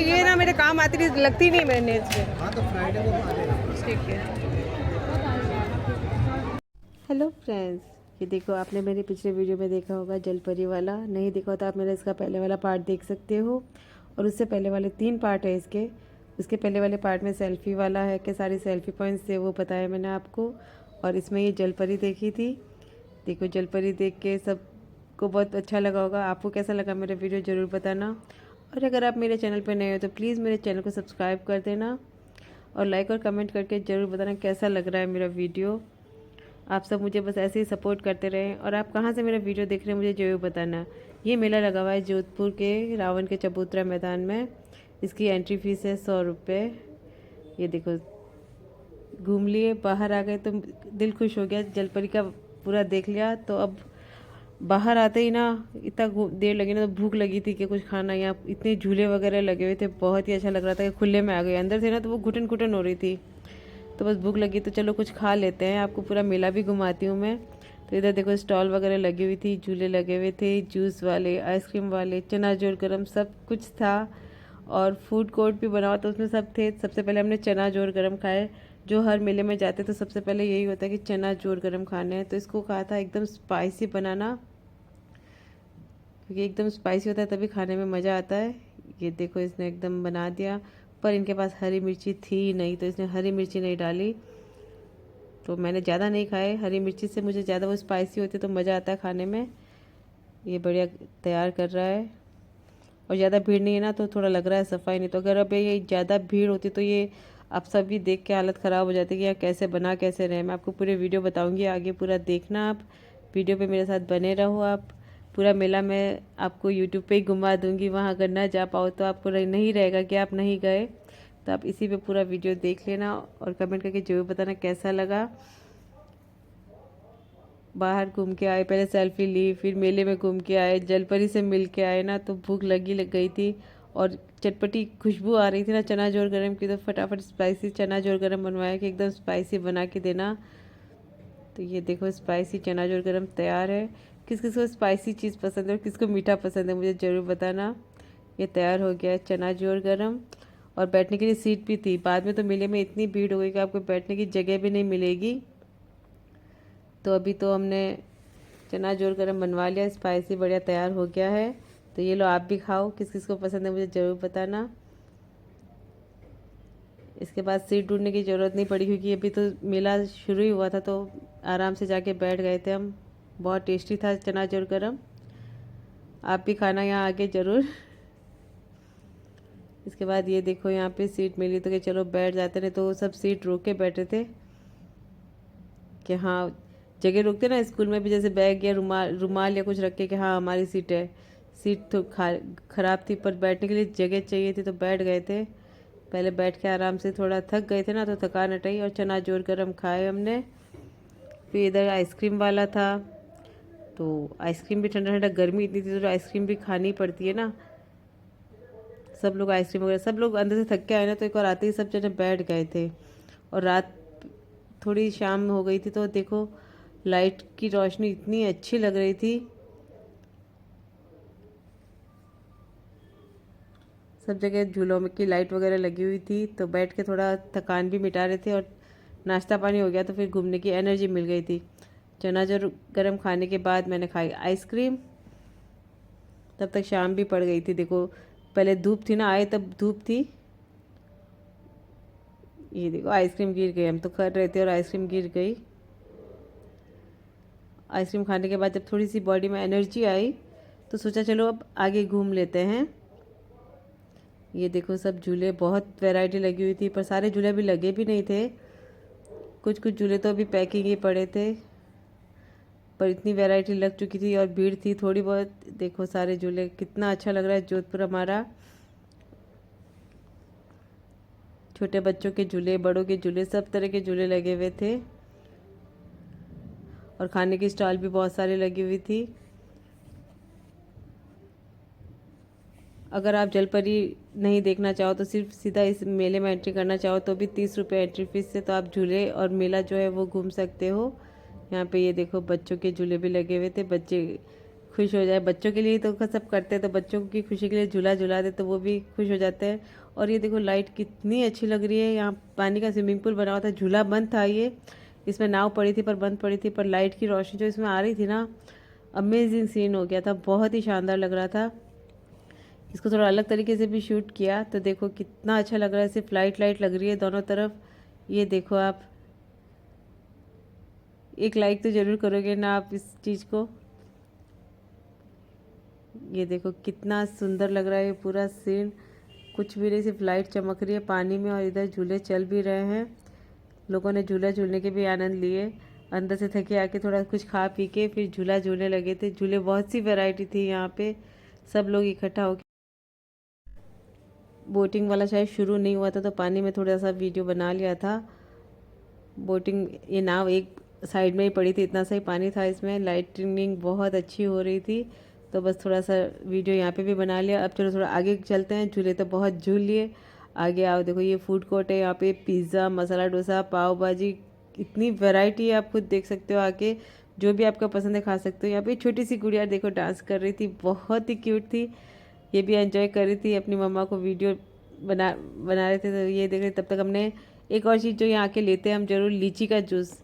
ये ना मेरे काम आती नहीं, लगती नहीं मेरे नेल्स पे। हाँ तो फ्राइडे को आ जाएगा। ठीक है। हेलो फ्रेंड्स, ये देखो, आपने मेरे पिछले वीडियो में देखा होगा जलपरी वाला। नहीं देखा तो आप मेरा इसका पहले वाला पार्ट देख सकते हो, और उससे पहले वाले 3 पार्ट है इसके। उसके पहले वाले पार्ट में सेल्फी वाला है कि सारी सेल्फी पॉइंट्स थे, वो बताया मैंने आपको। और इसमें ये जलपरी देखी थी। देखो, जलपरी देख के सबको बहुत अच्छा लगा होगा। आपको कैसा लगा मेरा वीडियो ज़रूर बताना। और अगर आप मेरे चैनल पर नए हो तो प्लीज़ मेरे चैनल को सब्सक्राइब कर देना, और लाइक और कमेंट करके ज़रूर बताना कैसा लग रहा है मेरा वीडियो। आप सब मुझे बस ऐसे ही सपोर्ट करते रहें। और आप कहाँ से मेरा वीडियो देख रहे हैं मुझे ज़रूर बताना। ये मेला लगा हुआ है जोधपुर के रावण के चबूतरा मैदान में। इसकी एंट्री फीस है 100 रुपये। ये देखो, घूम लिए, बाहर आ गए तो दिल खुश हो गया। जलपरी का पूरा देख लिया, तो अब बाहर आते ही ना इतना देर लगी ना, तो भूख लगी थी कि कुछ खाना। यहाँ इतने झूले वगैरह लगे हुए थे, बहुत ही अच्छा लग रहा था कि खुले में आ गए। अंदर थे ना तो वो घुटन घुटन हो रही थी, तो बस भूख लगी तो चलो कुछ खा लेते हैं। आपको पूरा मेला भी घुमाती हूँ मैं। तो इधर देखो, स्टॉल वगैरह लगी हुई थी, झूले लगे हुए थे, जूस वाले, आइसक्रीम वाले, चना जोर गरम, सब कुछ था। और फूड कोर्ट भी बना हुआ था, उसमें सब थे। सबसे पहले हमने चना जोर गरम खाए। जो हर मेले में जाते तो सबसे पहले यही होता है कि चना जोर गरम खाने हैं। तो इसको कहा था एकदम स्पाइसी बनाना, क्योंकि एकदम स्पाइसी होता है तभी खाने में मज़ा आता है। ये देखो, इसने एकदम बना दिया, पर इनके पास हरी मिर्ची थी नहीं, तो इसने हरी मिर्ची नहीं डाली। तो मैंने ज़्यादा नहीं खाए, हरी मिर्ची से मुझे ज़्यादा वो स्पाइसी होती तो मज़ा आता है खाने में। ये बढ़िया तैयार कर रहा है, और ज़्यादा भीड़ नहीं है ना, तो थोड़ा लग रहा है सफाई नहीं। तो अगर अब ये ज़्यादा भीड़ होती तो ये आप सभी देख के हालत ख़राब हो जाती कि यार कैसे बना कैसे रहे। मैं आपको पूरे वीडियो बताऊंगी, आगे पूरा देखना आप। वीडियो पे मेरे साथ बने रहो आप। पूरा मेला मैं आपको यूट्यूब पे ही घुमा दूंगी, वहाँ अगर ना जा पाओ तो आपको नहीं रहेगा कि आप नहीं गए। तो आप इसी पे पूरा वीडियो देख लेना, और कमेंट करके जरूर बताना कैसा लगा। बाहर घूम के आए, पहले सेल्फी ली, फिर मेले में घूम के आए, जलपरी से मिल के आए ना, तो भूख लग गई थी। और चटपटी खुशबू आ रही थी ना चना जोर गरम की, तो फटाफट स्पाइसी चना जोर गरम बनवाया कि एकदम स्पाइसी बना के देना। तो ये देखो, स्पाइसी चना जोर गरम तैयार है। किस किस को स्पाइसी चीज़ पसंद है और किसको मीठा पसंद है मुझे ज़रूर बताना। ये तैयार हो गया है चना जोर गरम। और बैठने के लिए सीट भी थी। बाद में तो मेले में इतनी भीड़ हो गई कि आपको बैठने की जगह भी नहीं मिलेगी। तो अभी तो हमने चना जोर गरम बनवा लिया, स्पाइसी बढ़िया तैयार हो गया है। तो ये लो, आप भी खाओ, किस किस को पसंद है मुझे ज़रूर बताना। इसके बाद सीट ढूंढने की ज़रूरत नहीं पड़ी, क्योंकि अभी तो मेला शुरू ही हुआ था, तो आराम से जाके बैठ गए थे हम। बहुत टेस्टी था चना जोर गरम। आप भी खाना यहाँ आके ज़रूर। इसके बाद ये देखो, यहाँ पे सीट मिली तो कि चलो बैठ जाते, नहीं तो सब सीट रोक के बैठे थे कि हाँ, जगह रोकते ना स्कूल में भी, जैसे बैग या रुमाल रुमाल या कुछ रख के कि हाँ हमारी सीट है। सीट तो ख़राब थी, पर बैठने के लिए जगह चाहिए थी तो बैठ गए थे। पहले बैठ के आराम से, थोड़ा थक गए थे ना तो थकान हटाई, और चना जोर गरम खाए हमने। फिर इधर आइसक्रीम वाला था, तो आइसक्रीम भी ठंडा ठंडा, गर्मी इतनी थी तो आइसक्रीम भी खानी पड़ती है ना। सब लोग आइसक्रीम वगैरह, सब लोग अंदर से थक के आए ना, तो एक बार आते ही सब जने बैठ गए थे। और रात थोड़ी शाम हो गई थी, तो देखो लाइट की रोशनी इतनी अच्छी लग रही थी। सब जगह झूलों में की लाइट वगैरह लगी हुई थी, तो बैठ के थोड़ा थकान भी मिटा रहे थे, और नाश्ता पानी हो गया तो फिर घूमने की एनर्जी मिल गई थी। चना जो गरम खाने के बाद मैंने खाई आइसक्रीम। तब तक शाम भी पड़ गई थी। देखो, पहले धूप थी ना, आए तब धूप थी। ये देखो, आइसक्रीम गिर गई, हम तो कर रहे थे और आइसक्रीम गिर गई। आइसक्रीम खाने के बाद जब थोड़ी सी बॉडी में एनर्जी आई, तो सोचा चलो अब आगे घूम लेते हैं। ये देखो, सब झूले, बहुत वैरायटी लगी हुई थी, पर सारे झूले अभी लगे भी नहीं थे। कुछ कुछ झूले तो अभी पैकिंग ही पड़े थे, पर इतनी वैरायटी लग चुकी थी और भीड़ थी थोड़ी बहुत। देखो सारे झूले, कितना अच्छा लग रहा है जोधपुर हमारा। छोटे बच्चों के झूले, बड़ों के झूले, सब तरह के झूले लगे हुए थे। और खाने की स्टॉल भी बहुत सारी लगी हुई थी। अगर आप जलपरी नहीं देखना चाहो तो सिर्फ सीधा इस मेले में एंट्री करना चाहो तो भी 30 रुपये एंट्री फीस से तो आप झूले और मेला जो है वो घूम सकते हो। यहाँ पे ये देखो बच्चों के झूले भी लगे हुए थे, बच्चे खुश हो जाए, बच्चों के लिए तो सब करते हैं, तो बच्चों की खुशी के लिए झूला झूला दे तो वो भी खुश हो जाते हैं। और ये देखो लाइट कितनी अच्छी लग रही है, यहाँ पानी का स्विमिंग पूल बना हुआ था, झूला बंद था ये, इसमें नाव पड़ी थी पर बंद पड़ी थी, पर लाइट की रोशनी जो इसमें आ रही थी ना, अमेजिंग सीन हो गया था, बहुत ही शानदार लग रहा था। इसको थोड़ा अलग तरीके से भी शूट किया तो देखो कितना अच्छा लग रहा है, सिर्फ लाइट लाइट लग रही है दोनों तरफ। ये देखो आप एक लाइक तो ज़रूर करोगे ना आप इस चीज़ को। ये देखो कितना सुंदर लग रहा है ये पूरा सीन, कुछ भी नहीं, सिर्फ लाइट चमक रही है पानी में और इधर झूले चल भी रहे हैं। लोगों ने झूला झूलने के भी आनंद लिए, अंदर से थके आके थोड़ा कुछ खा पी के फिर झूला झूलने लगे थे। झूले बहुत सी वैरायटी थी यहाँ पे, सब लोग इकट्ठा होकर। बोटिंग वाला शायद शुरू नहीं हुआ था तो पानी में थोड़ा सा वीडियो बना लिया था। बोटिंग ये नाव एक साइड में ही पड़ी थी, इतना सा ही पानी था इसमें, लाइटिंग बहुत अच्छी हो रही थी तो बस थोड़ा सा वीडियो यहाँ पे भी बना लिया। अब चलो थोड़ा आगे चलते हैं, झूले तो बहुत झूल लिए, आगे आओ। देखो ये फूड कोर्ट है, यहाँ पे पिज़्ज़ा, मसाला डोसा, पाव भाजी, इतनी वैरायटी है, आप खुद देख सकते हो आके, जो भी आपका पसंद है खा सकते हो। यहाँ पे छोटी सी गुड़िया देखो डांस कर रही थी, बहुत ही क्यूट थी, ये भी एंजॉय कर रही थी, अपनी मम्मा को वीडियो बना रहे थे तो ये देख रहे। तब तक हमने एक और चीज़ जो यहाँ के लेते हैं हम जरूर, लीची का जूस,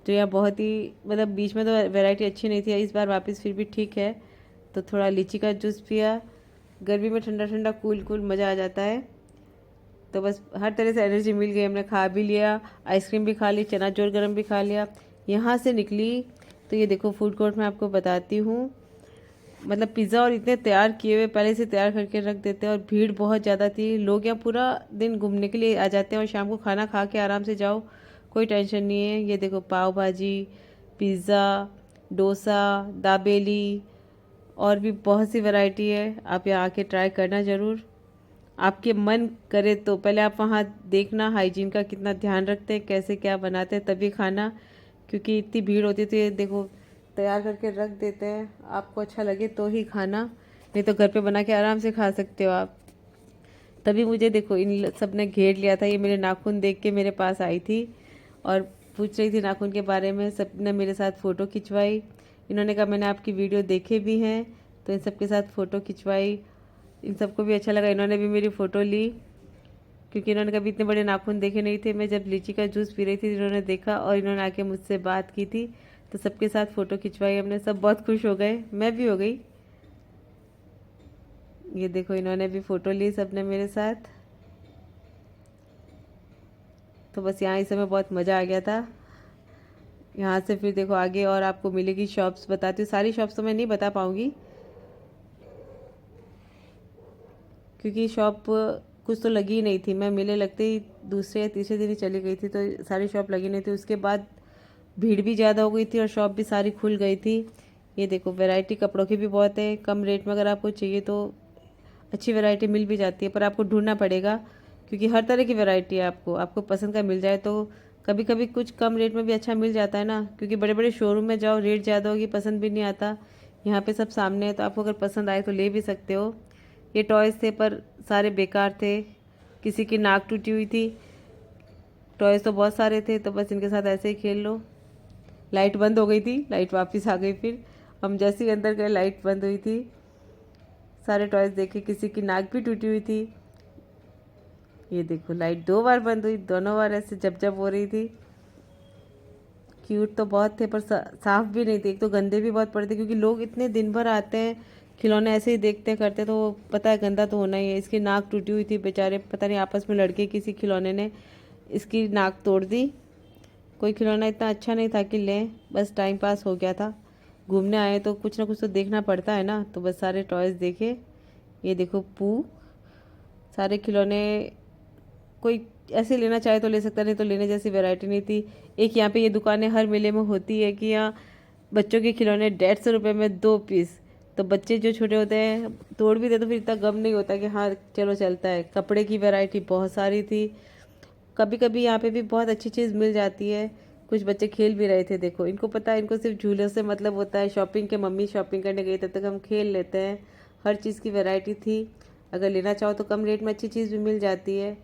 जो यहाँ बहुत ही मतलब बीच में तो वैरायटी अच्छी नहीं थी, इस बार वापस फिर भी ठीक है, तो थोड़ा लीची का जूस पिया। गर्मी में ठंडा ठंडा कूल कूल मज़ा आ जाता है, तो बस हर तरह से एनर्जी मिल गई, हमने खा भी लिया, आइसक्रीम भी खा ली, चना चोर गरम भी खा लिया। यहाँ से निकली तो ये देखो फूड कोर्ट में आपको बताती हूँ, मतलब पिज़्ज़ा और इतने तैयार किए हुए पहले से तैयार करके रख देते हैं, और भीड़ बहुत ज़्यादा थी, लोग यहाँ पूरा दिन घूमने के लिए आ जाते हैं और शाम को खाना खा के आराम से जाओ, कोई टेंशन नहीं है। ये देखो पाव भाजी, पिज़्ज़ा, डोसा, दाबेली, और भी बहुत सी वैरायटी है, आप यहाँ आके ट्राई करना ज़रूर। आपके मन करे तो पहले आप वहाँ देखना हाइजीन का कितना ध्यान रखते हैं, कैसे क्या बनाते हैं, तभी खाना, क्योंकि इतनी भीड़ होती है तो ये देखो तैयार करके रख देते हैं, आपको अच्छा लगे तो ही खाना, नहीं तो घर पे बना के आराम से खा सकते हो आप। तभी मुझे देखो इन सब ने घेर लिया था, ये मेरे नाखून देख के मेरे पास आई थी और पूछ रही थी नाखून के बारे में, सब ने मेरे साथ फ़ोटो खिंचवाई। इन्होंने कहा मैंने आपकी वीडियो देखे भी हैं, तो इन सब के साथ फ़ोटो खिंचवाई, इन सबको भी अच्छा लगा, इन्होंने भी मेरी फ़ोटो ली, क्योंकि इन्होंने कभी इतने बड़े नाखून देखे नहीं थे। मैं जब लीची का जूस पी रही थी इन्होंने देखा और इन्होंने आके मुझसे बात की थी, तो सबके साथ फ़ोटो खिंचवाई हमने, सब बहुत खुश हो गए, मैं भी हो गई। ये देखो इन्होंने भी फ़ोटो ली सबने मेरे साथ, तो बस यहाँ इस समय बहुत मज़ा आ गया था। यहाँ से फिर देखो आगे और आपको मिलेगी शॉप्स, बताती हूँ, सारी शॉप्स तो मैं नहीं बता पाऊँगी क्योंकि शॉप कुछ तो लगी ही नहीं थी, मैं मेले लगते ही दूसरे या तीसरे दिन ही चली गई थी, तो सारी शॉप लगी नहीं थी। उसके बाद भीड़ भी ज़्यादा हो गई थी और शॉप भी सारी खुल गई थी। ये देखो वैरायटी कपड़ों की भी बहुत है, कम रेट में अगर आपको चाहिए तो अच्छी वैरायटी मिल भी जाती है, पर आपको ढूंढना पड़ेगा, क्योंकि हर तरह की वैरायटी है, आपको पसंद का मिल जाए तो कभी कभी कुछ कम रेट में भी अच्छा मिल जाता है ना, क्योंकि बड़े बड़े शोरूम में जाओ रेट ज़्यादा होगी, पसंद भी नहीं आता। यहाँ पे सब सामने है तो आपको अगर पसंद आए तो ले भी सकते हो। ये टॉयज़ थे पर सारे बेकार थे, किसी की नाक टूटी हुई थी, टॉयज़ तो बहुत सारे थे तो बस इनके साथ ऐसे ही खेल लो। लाइट बंद हो गई थी, लाइट वापस आ गई, फिर हम जैसे ही अंदर गए लाइट बंद हुई थी। सारे टॉयज़ देखे, किसी की नाक भी टूटी हुई थी। ये देखो लाइट 2 बार बंद हुई, दोनों बार ऐसे जब जब हो रही थी। क्यूट तो बहुत थे पर साफ़ भी नहीं थे, एक तो गंदे भी बहुत पड़े थे, क्योंकि लोग इतने दिन भर आते हैं खिलौने ऐसे ही देखते करते, तो पता है गंदा तो होना ही है। इसकी नाक टूटी हुई थी, बेचारे पता नहीं आपस में लड़के किसी खिलौने ने इसकी नाक तोड़ दी। कोई खिलौना इतना अच्छा नहीं था कि लें, बस टाइम पास हो गया था, घूमने आए तो कुछ ना कुछ तो देखना पड़ता है ना, तो बस सारे टॉयज़ देखे। ये देखो पू, सारे खिलौने कोई ऐसे लेना चाहे तो ले सकता, नहीं तो लेने जैसी वैरायटी नहीं थी। एक यहाँ पे ये दुकानें हर मेले में होती है कि यहाँ बच्चों के खिलौने 150 रुपये में 2 पीस, तो बच्चे जो छोटे होते हैं तोड़ भी दे तो फिर इतना गम नहीं होता कि हाँ चलो चलता है। कपड़े की वैरायटी बहुत सारी थी, कभी कभी यहाँ पे भी बहुत अच्छी चीज़ मिल जाती है। कुछ बच्चे खेल भी रहे थे, देखो इनको पता है, इनको सिर्फ झूले से मतलब होता है, शॉपिंग के मम्मी शॉपिंग करने गई तब तक हम खेल लेते हैं। हर चीज़ की वैरायटी थी, अगर लेना चाहो तो कम रेट में अच्छी चीज़ भी मिल जाती है।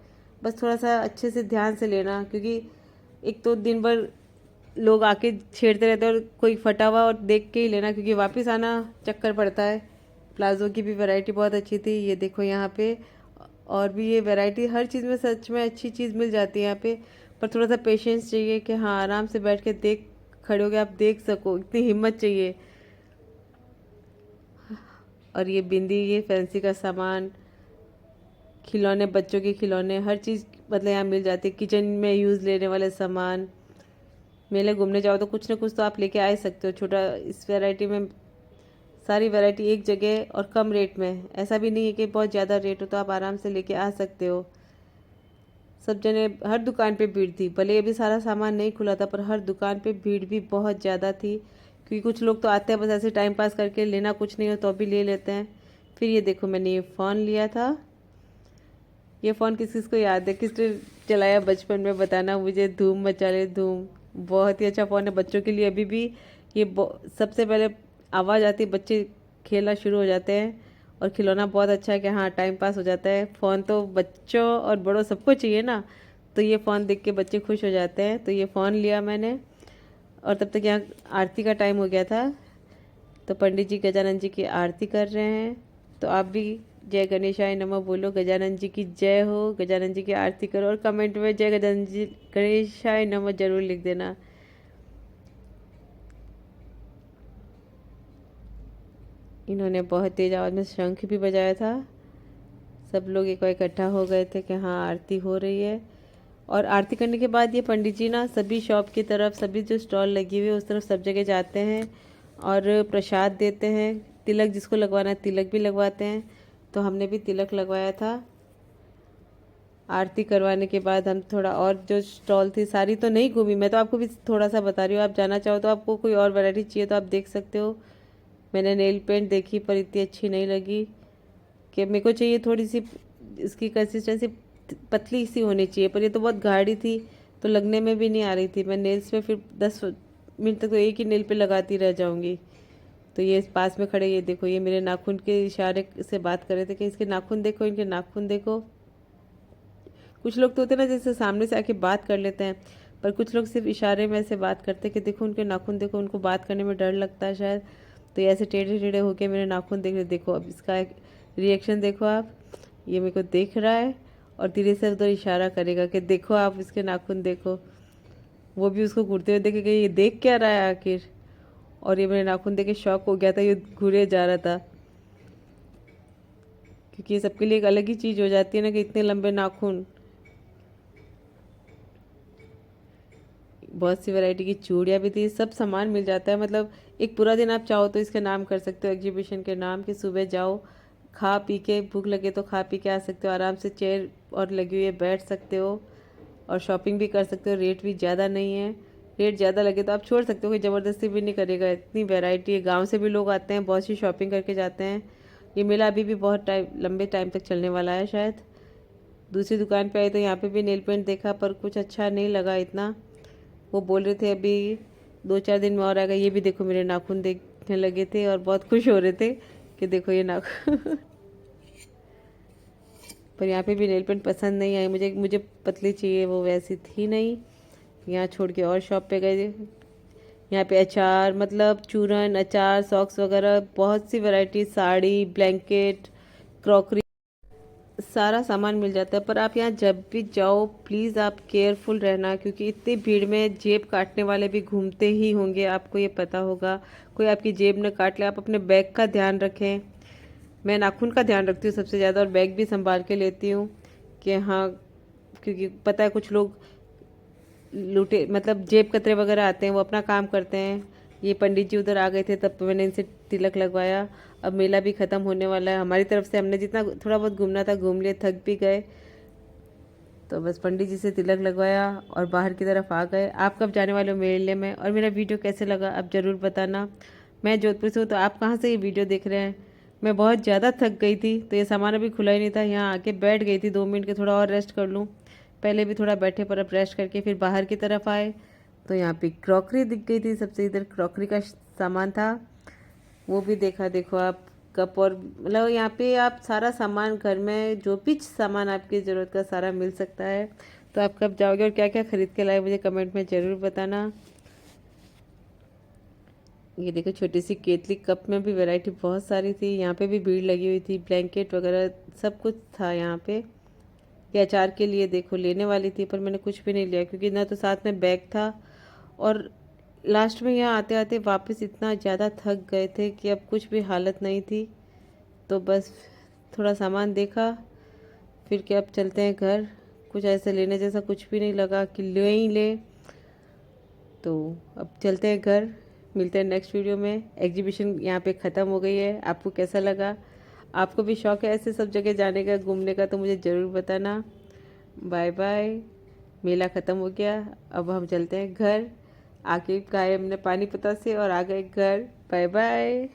बस थोड़ा सा अच्छे से ध्यान से लेना, क्योंकि एक तो दिन भर लोग आके छेड़ते रहते हैं और कोई फटा हुआ और देख के ही लेना, क्योंकि वापस आना चक्कर पड़ता है। प्लाज़ो की भी वैरायटी बहुत अच्छी थी, ये देखो यहाँ पे। और भी ये वैरायटी, हर चीज़ में सच में अच्छी चीज़ मिल जाती है यहाँ पे। पर थोड़ा सा पेशेंस चाहिए कि हाँ आराम से बैठ के खड़े हो के आप देख सको, इतनी हिम्मत चाहिए। और ये बिंदी, ये फैंसी का सामान, खिलौने, बच्चों के खिलौने, हर चीज़ मतलब यहाँ मिल जाती है। किचन में यूज़ लेने वाले सामान। मेले घूमने जाओ तो कुछ ना कुछ तो आप लेके आ ही सकते हो छोटा। इस वैरायटी में सारी वैरायटी एक जगह और कम रेट में। ऐसा भी नहीं है कि बहुत ज़्यादा रेट हो, तो आप आराम से लेके आ सकते हो। सब जने, हर दुकान पे भीड़ थी, भले अभी सारा सामान नहीं खुला था, पर हर दुकान पे भीड़ भी बहुत ज़्यादा थी। क्योंकि कुछ लोग तो आते हैं बस ऐसे टाइम पास करके, लेना कुछ नहीं हो तो भी ले लेते हैं। फिर ये देखो, मैंने ये फ़ोन लिया था। ये फ़ोन किस किस को याद है, किसने चलाया बचपन में, बताना मुझे। धूम मचा ले धूम, बहुत ही अच्छा फ़ोन है बच्चों के लिए। अभी भी ये सबसे पहले आवाज़ आती है, बच्चे खेलना शुरू हो जाते हैं। और खिलौना बहुत अच्छा है कि हाँ टाइम पास हो जाता है। फ़ोन तो बच्चों और बड़ों सबको चाहिए ना, तो ये फ़ोन देख के बच्चे खुश हो जाते हैं। तो ये फ़ोन लिया मैंने। और तब तक यहाँ आरती का टाइम हो गया था, तो पंडित जी गजानन जी की आरती कर रहे हैं। तो आप भी जय गणेशाय नमः बोलो, गजानन जी की जय हो, गजानन जी की आरती करो, और कमेंट में जय गजानन जी गणेशाय नमः जरूर लिख देना। इन्होंने बहुत तेज आवाज़ में शंख भी बजाया था। सब लोग एक बार इकट्ठा हो गए थे कि हाँ आरती हो रही है। और आरती करने के बाद ये पंडित जी ना सभी शॉप की तरफ, सभी जो स्टॉल लगी हुई है उस तरफ सब जगह जाते हैं और प्रसाद देते हैं। तिलक जिसको लगवाना है तिलक भी लगवाते हैं। तो हमने भी तिलक लगवाया था। आरती करवाने के बाद हम थोड़ा और, जो स्टॉल थी सारी तो नहीं घूमी, मैं तो आपको भी थोड़ा सा बता रही हूँ। आप जाना चाहो तो, आपको कोई और वैरायटी चाहिए तो आप देख सकते हो। मैंने नेल पेंट देखी पर इतनी अच्छी नहीं लगी, कि मेरे को चाहिए थोड़ी सी इसकी कंसिस्टेंसी पतली सी होनी चाहिए, पर ये तो बहुत गाढ़ी थी, तो लगने में भी नहीं आ रही थी। मैं नेल्स में फिर 10 मिनट तक तो एक ही नेल पे लगाती रह जाऊंगी। तो ये पास में खड़े, ये देखो, ये मेरे नाखून के इशारे से बात कर रहे थे कि इसके नाखून देखो, इनके नाखून देखो। कुछ लोग तो होते हैं ना जैसे सामने से आके बात कर लेते हैं, पर कुछ लोग सिर्फ इशारे में ऐसे बात करते हैं कि देखो उनके नाखून देखो, उनको बात करने में डर लगता है शायद। तो ये ऐसे टेढ़े टेढ़े होके मेरे नाखून देख रहे। देखो अब इसका एक रिएक्शन देखो आप, ये मेरे को देख रहा है और धीरे से उधर इशारा करेगा कि देखो आप इसके नाखून देखो। वो भी उसको घूरते हुए देखेगा, ये देख क्या रहा है आखिर। और ये मेरे नाखून देख के शौक हो गया था, ये घूरे जा रहा था। क्योंकि ये सबके लिए एक अलग ही चीज़ हो जाती है ना, कि इतने लंबे नाखून। बहुत सी वैरायटी की चूड़ियाँ भी थी, सब सामान मिल जाता है। मतलब एक पूरा दिन आप चाहो तो इसके नाम कर सकते हो, एग्जीबिशन के नाम, कि सुबह जाओ, खा पी के, भूख लगे तो खा पी के आ सकते हो, आराम से चेयर और लगी हुई है बैठ सकते हो और शॉपिंग भी कर सकते हो। रेट भी ज़्यादा नहीं है, रेट ज़्यादा लगे तो आप छोड़ सकते हो, कोई ज़बरदस्ती भी नहीं करेगा। इतनी वैरायटी है, गाँव से भी लोग आते हैं, बहुत सी शॉपिंग करके जाते हैं। ये मेला अभी भी बहुत टाइम, लंबे टाइम तक चलने वाला है शायद। दूसरी दुकान पे आए तो यहाँ पे भी नेल पेंट देखा, पर कुछ अच्छा नहीं लगा इतना। वो बोल रहे थे अभी 2-4 दिन में और आएगा। ये भी देखो मेरे नाखून देखने लगे थे और बहुत खुश हो रहे थे कि देखो ये नाखून। पर यहाँ पे भी नेल पेंट पसंद नहीं आई मुझे, मुझे पतली चाहिए, वो वैसी थी नहीं। यहाँ छोड़ के और शॉप पे गए। यहाँ पे अचार, मतलब चूरन, अचार, सॉक्स वगैरह, बहुत सी वैरायटी, साड़ी, ब्लैंकेट, क्रॉकरी, सारा सामान मिल जाता है। पर आप यहाँ जब भी जाओ प्लीज़ आप केयरफुल रहना, क्योंकि इतनी भीड़ में जेब काटने वाले भी घूमते ही होंगे, आपको ये पता होगा। कोई आपकी जेब न काट ले। आप अपने बैग का ध्यान रखें। मैं नाखून का ध्यान रखती हूँ सबसे ज़्यादा, और बैग भी संभाल के लेती हूँ कि हाँ, क्योंकि पता है कुछ लोग लूटे, मतलब जेब कतरे वगैरह आते हैं, वो अपना काम करते हैं। ये पंडित जी उधर आ गए थे, तब मैंने इनसे तिलक लगवाया। अब मेला भी ख़त्म होने वाला है हमारी तरफ से, हमने जितना थोड़ा बहुत घूमना था घूम लिए, थक भी गए। तो बस पंडित जी से तिलक लगवाया और बाहर की तरफ आ गए। आप कब जाने वाले हो मेले में, और मेरा वीडियो कैसे लगा आप ज़रूर बताना। मैं जोधपुर से हूँ, तो आप कहाँ से ये वीडियो देख रहे हैं। मैं बहुत ज़्यादा थक गई थी, तो ये सामान अभी खुला ही नहीं था, यहाँ आके बैठ गई थी 2 मिनट के, थोड़ा और रेस्ट कर लूँ। पहले भी थोड़ा बैठे, पर अब रेस्ट करके फिर बाहर की तरफ आए तो यहाँ पे क्रॉकरी दिख गई थी सबसे, इधर क्रॉकरी का सामान था, वो भी देखा। देखो आप कप और मतलब यहाँ पे आप सारा सामान घर में जो भी सामान आपकी ज़रूरत का सारा मिल सकता है। तो आप कब जाओगे और क्या क्या ख़रीद के लाए मुझे कमेंट में ज़रूर बताना। ये देखो छोटी सी केतली कप में भी वैरायटी बहुत सारी थी। यहाँ पे भी भीड़ लगी हुई थी, ब्लैंकेट वगैरह सब कुछ था यहाँ पे। ये अचार के लिए देखो लेने वाली थी पर मैंने कुछ भी नहीं लिया क्योंकि ना तो साथ में बैग था और लास्ट में यहाँ आते आते वापस इतना ज़्यादा थक गए थे कि अब कुछ भी हालत नहीं थी। तो बस थोड़ा सामान देखा फिर क्या अब चलते हैं घर। कुछ ऐसे लेने जैसा कुछ भी नहीं लगा कि ले ही ले। तो अब चलते हैं घर, मिलते हैं नेक्स्ट वीडियो में। एग्जीबिशन यहाँ पे ख़त्म हो गई है। आपको कैसा लगा? आपको भी शौक है ऐसे सब जगह जाने का, घूमने का? तो मुझे ज़रूर बताना। Bye bye. मेला ख़त्म हो गया, अब हम चलते हैं घर। आके खाए हमने पानी पता से और आ गए घर। Bye bye.